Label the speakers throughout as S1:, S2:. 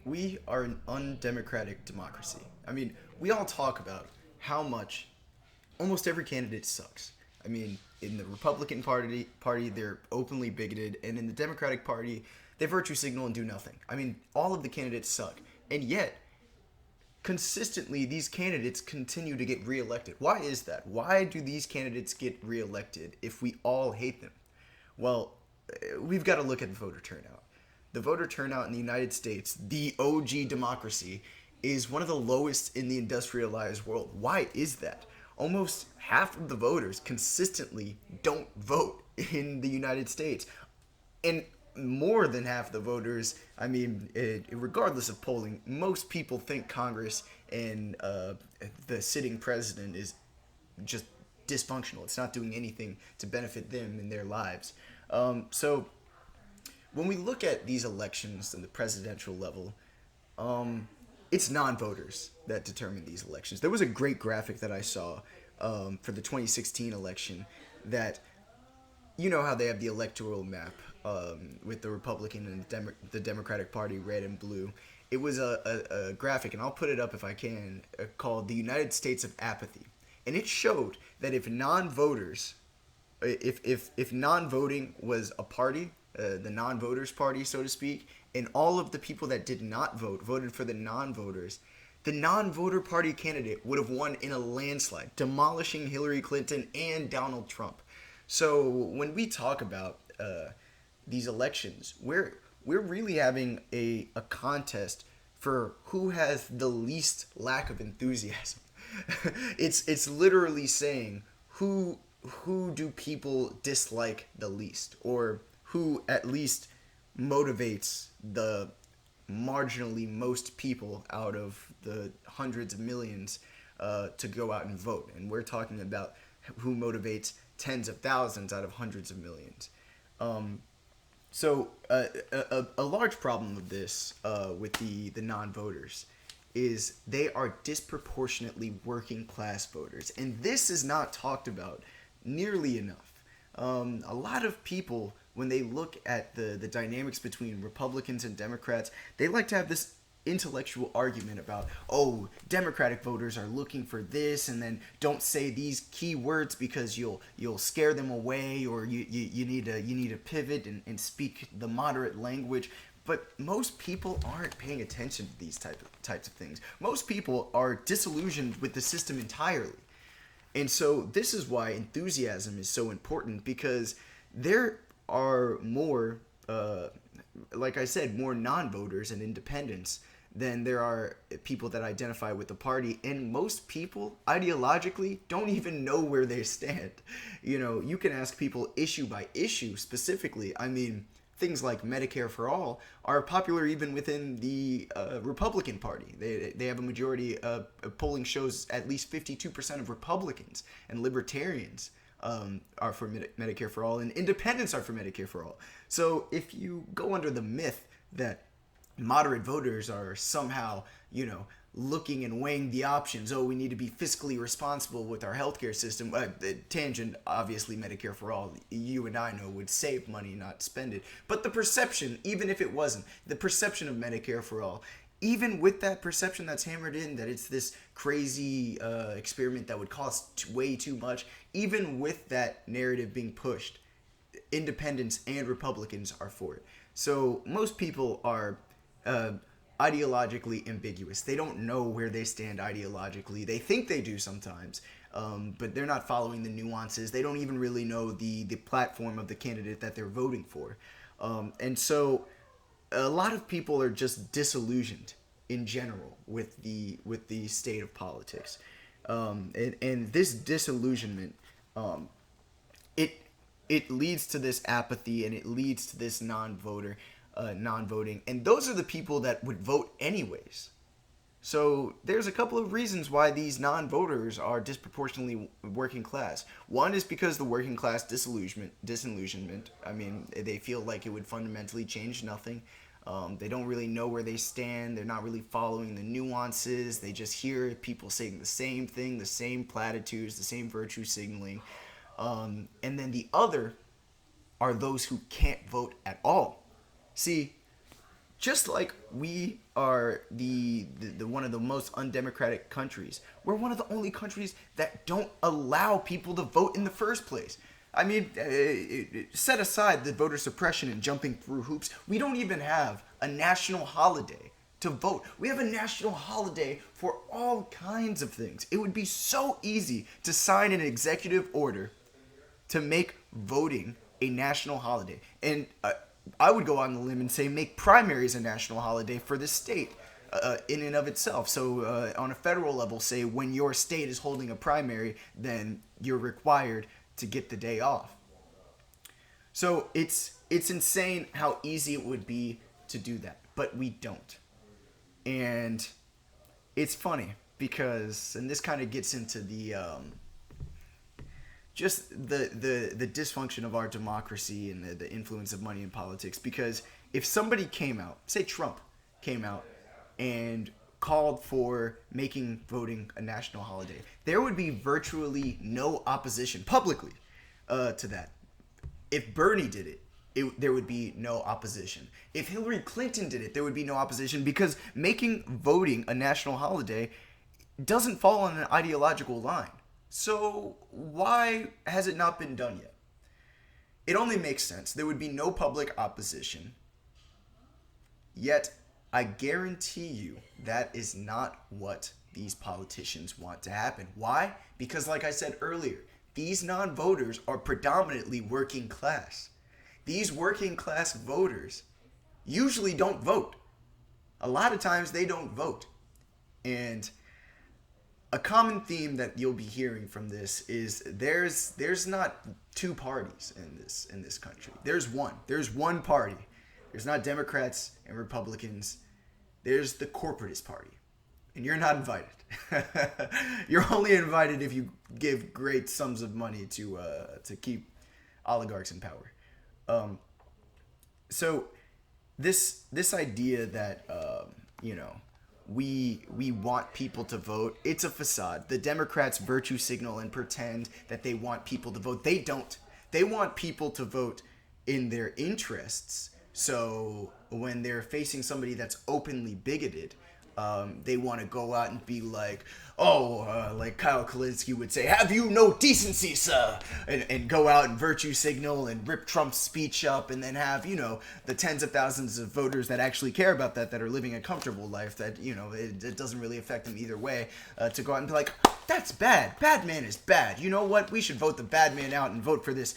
S1: we are an undemocratic democracy. I mean, we all talk about how much almost every candidate sucks. I mean, in the Republican Party, they're openly bigoted, and in the Democratic Party, they virtue signal and do nothing. I mean, all of the candidates suck, and yet consistently these candidates continue to get reelected. Why is that? Why do these candidates get reelected if we all hate them? Well, we've got to look at the voter turnout. The voter turnout in the United States, the OG democracy, is one of the lowest in the industrialized world. Why is that? Almost half of the voters consistently don't vote in the United States. And more than half the voters, I mean, regardless of polling, most people think Congress and the sitting president is just dysfunctional. It's not doing anything to benefit them in their lives. So when we look at these elections on the presidential level, it's non-voters that determine these elections. There was a great graphic that I saw for the 2016 election that, you know how they have the electoral map with the Republican and the Democratic Party, red and blue. It was a graphic, and I'll put it up if I can, called "The United States of Apathy," and it showed that if non-voters, if non-voting was a party, the non-voters party, so to speak, and all of the people that did not vote voted for the non-voters, the non-voter party candidate would have won in a landslide, demolishing Hillary Clinton and Donald Trump. So when we talk about these elections, we're really having a contest for who has the least lack of enthusiasm. It's literally saying who do people dislike the least, or who at least motivates the marginally most people out of the hundreds of millions to go out and vote. And we're talking about who motivates tens of thousands out of hundreds of millions. So a large problem of this with the non-voters is they are disproportionately working class voters. And this is not talked about nearly enough. A lot of people, when they look at the dynamics between Republicans and Democrats, they like to have this intellectual argument about, oh, Democratic voters are looking for this, and then don't say these key words because you'll scare them away, or you need to pivot and speak the moderate language. But most people aren't paying attention to these types of things. Most people are disillusioned with the system entirely. And so this is why enthusiasm is so important, because there are more, like I said, more non-voters and independents than there are people that identify with the party. And most people, ideologically, don't even know where they stand. You know, you can ask people issue by issue specifically. I mean, things like Medicare for All are popular even within the Republican Party. They have a majority of polling shows at least 52% of Republicans and libertarians are for Medicare for All, and independents are for Medicare for All. So if you go under the myth that moderate voters are somehow, looking and weighing the options. Oh, we need to be fiscally responsible with our healthcare system. Tangent, obviously, Medicare for All, you and I know, would save money, not spend it. But the perception, even if it wasn't, the perception of Medicare for All, even with that perception that's hammered in, that it's this crazy experiment that would cost way too much, even with that narrative being pushed, independents and Republicans are for it. So most people are ideologically ambiguous. They don't know where they stand ideologically. They think they do sometimes, but they're not following the nuances. They don't even really know the platform of the candidate that they're voting for. And so a lot of people are just disillusioned in general with the state of politics. And this disillusionment, it leads to this apathy, and it leads to this non-voting, and those are the people that would vote anyways. So there's a couple of reasons why these non-voters are disproportionately working class. One is because the working class disillusionment. I mean, they feel like it would fundamentally change nothing. They don't really know where they stand. They're not really following the nuances. They just hear people saying the same thing, the same platitudes, the same virtue signaling. And then the other are those who can't vote at all. See, Just like we are the one of the most undemocratic countries, we're one of the only countries that don't allow people to vote in the first place. I mean, set aside the voter suppression and jumping through hoops, we don't even have a national holiday to vote. We have a national holiday for all kinds of things. It would be so easy to sign an executive order to make voting a national holiday. And I would go on the limb and say make primaries a national holiday for the state in and of itself. So on a federal level, say when your state is holding a primary, then you're required to get the day off. So it's insane how easy it would be to do that, but we don't. And it's funny because, and this kind of gets into the just the dysfunction of our democracy and the influence of money in politics. Because if somebody came out, say Trump came out and called for making voting a national holiday, there would be virtually no opposition publicly to that. If Bernie did it, there would be no opposition. If Hillary Clinton did it, there would be no opposition, because making voting a national holiday doesn't fall on an ideological line. So why has it not been done yet? It only makes sense. There would be no public opposition. Yet, I guarantee you that is not what these politicians want to happen. Why? Because like I said earlier, these non-voters are predominantly working class. These working class voters usually don't vote. A lot of times they don't vote. And a common theme that you'll be hearing from this is there's not two parties in this country. There's one. There's one party. There's not Democrats and Republicans. There's the corporatist party. And you're not invited. You're only invited if you give great sums of money to keep oligarchs in power. So this idea that we want people to vote, it's a facade. The Democrats virtue signal and pretend that they want people to vote. They don't. They want people to vote in their interests. So when they're facing somebody that's openly bigoted, they want to go out and be like, like Kyle Kalinske would say, "Have you no decency, sir?" And go out and virtue signal and rip Trump's speech up, and then have, the tens of thousands of voters that actually care about that are living a comfortable life, that, it doesn't really affect them either way, to go out and be like, "That's bad. Bad man is bad. You know what? We should vote the bad man out and vote for this,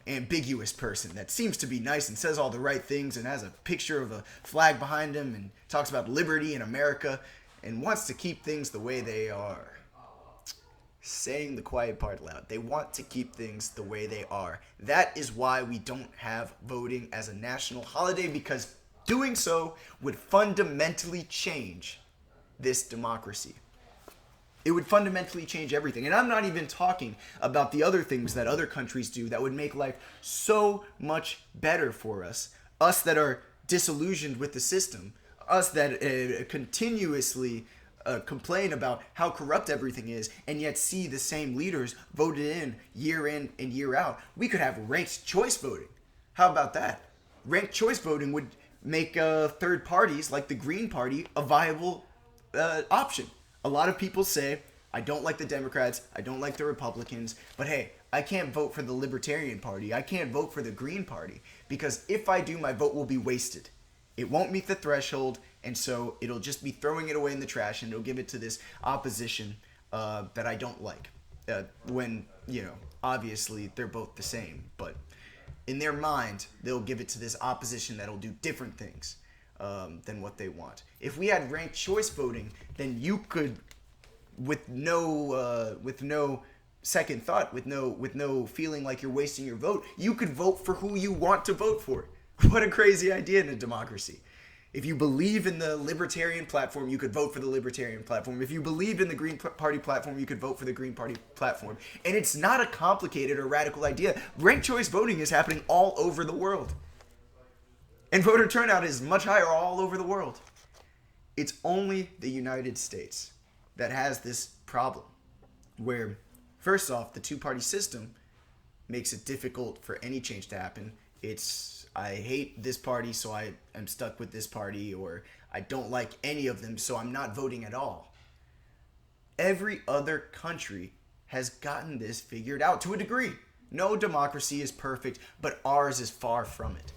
S1: ambiguous person that seems to be nice and says all the right things and has a picture of a flag behind him and talks about liberty in America and wants to keep things the way they are." Saying the quiet part loud. They want to keep things the way they are. That is why we don't have voting as a national holiday, because doing so would fundamentally change this democracy. It would fundamentally change everything. And I'm not even talking about the other things that other countries do that would make life so much better for us. Us that are disillusioned with the system. Us that continuously complain about how corrupt everything is, and yet see the same leaders voted in and year out. We could have ranked choice voting. How about that? Ranked choice voting would make third parties like the Green Party a viable option. A lot of people say, "I don't like the Democrats, I don't like the Republicans, but hey, I can't vote for the Libertarian Party, I can't vote for the Green Party, because if I do, my vote will be wasted. It won't meet the threshold, and so it'll just be throwing it away in the trash, and it'll give it to this opposition that I don't like." When, obviously they're both the same, but in their mind, they'll give it to this opposition that'll do different things than what they want. If we had ranked choice voting, then you could, with no second thought, with no feeling like you're wasting your vote, you could vote for who you want to vote for. What a crazy idea in a democracy. If you believe in the Libertarian platform, you could vote for the Libertarian platform. If you believe in the Green Party platform, you could vote for the Green Party platform. And it's not a complicated or radical idea. Ranked choice voting is happening all over the world. And voter turnout is much higher all over the world. It's only the United States that has this problem, where, first off, the two-party system makes it difficult for any change to happen. It's I hate this party, so I am stuck with this party, or I don't like any of them, so I'm not voting at all. Every other country has gotten this figured out to a degree. No democracy is perfect, but ours is far from it.